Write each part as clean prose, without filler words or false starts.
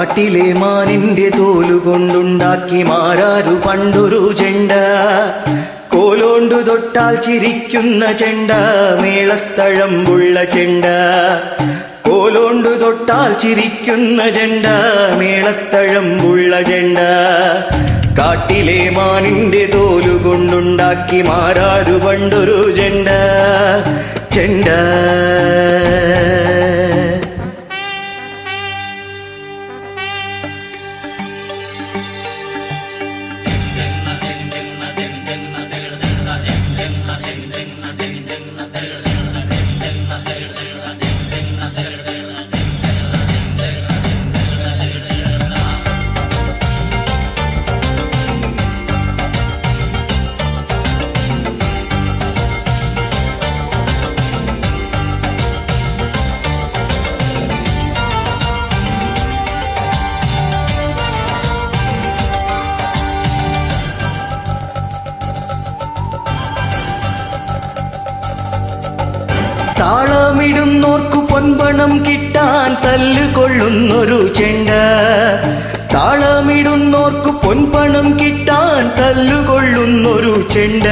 കാട്ടിലെ മാനിന്റെ തോലുകൊണ്ടുണ്ടാക്കി മാരാരു പണ്ടൊരു ചെണ്ട. കോലോണ്ടു തൊട്ടാൽ ചിരിക്കുന്ന ചെണ്ട, മേളത്തഴമ്പുള്ള ചെണ്ട. കോലോണ്ടു തൊട്ടാൽ ചിരിക്കുന്ന ചെണ്ട, മേളത്തഴമ്പുള്ള ചെണ്ട. കാട്ടിലെ മാനിന്റെ തോലുകൊണ്ടുണ്ടാക്കി മാരാരു പണ്ടൊരു ചെണ്ട. ചെണ്ട താളമിടുന്നോർക്കു പൊൻപണം കിട്ടാൻ തല്ലുകൊള്ളുന്നൊരു ചെണ്ട. താളമിടുന്നോർക്കു പൊൻപണം കിട്ടാൻ തല്ലുകൊള്ളുന്നൊരു ചെണ്ട.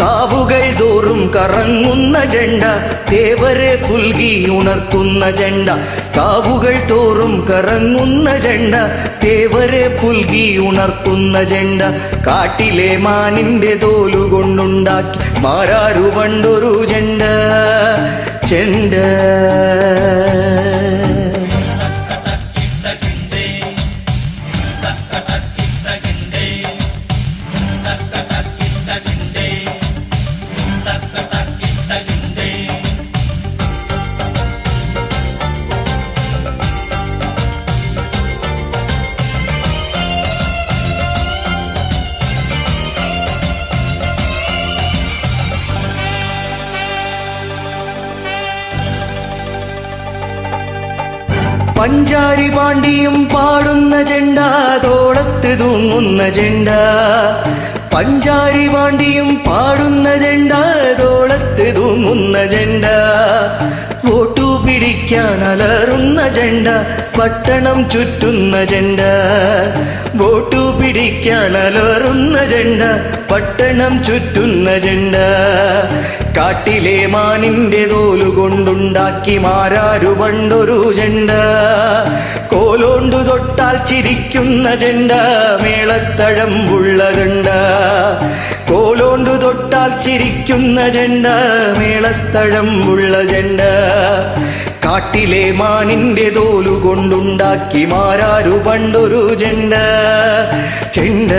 കാവുകൾ തോറും കറങ്ങുന്ന ചെണ്ട, തേവരെ പുൽകി ഉണർത്തുന്ന ചെണ്ട. കാവുകൾ തോറും കറങ്ങുന്ന ചെണ്ട, തേവരെ പുൽകി ഉണർത്തുന്ന ചെണ്ട. കാട്ടിലെ മാനിന്റെ തോലുകൊണ്ടുണ്ടാക്കി മാരാരു പണ്ടൊരു ചെണ്ട. ചെണ്ട പഞ്ചാരി പാണ്ടിയും പാടുന്ന ചെണ്ട, തോളത്ത് തൂങ്ങുന്ന ചെണ്ട. പഞ്ചാരി പാണ്ടിയും പാടുന്ന ചെണ്ട, തോളത്ത് തൂങ്ങുന്ന ചെണ്ട. വോട്ടു പിടിക്കാൻ അലറുന്ന ചെണ്ട, പട്ടണം ചുറ്റുന്ന ചെണ്ട. വോട്ടു പിടിക്കാൻ അലറുന്ന ചെണ്ട, പട്ടണം ചുറ്റുന്ന ചെണ്ട. കാട്ടിലെ മാനിന്റെ തോലുകൊണ്ടുണ്ടാക്കി മാരാരു പണ്ടൊരു ചെണ്ട. കോലോണ്ടു തൊട്ടാൽ ചിരിക്കുന്ന ചെണ്ട, മേളത്തഴമ്പുള്ള ചെണ്ട. കോലോണ്ടു തൊട്ടാൽ ചിരിക്കുന്ന ചെണ്ട, മേളത്തഴമ്പുള്ള ചെണ്ട. കാട്ടിലെ മാനിന്റെ തോലുകൊണ്ടുണ്ടാക്കി മാരാരു പണ്ടൊരു ചെണ്ട. ചെണ്ട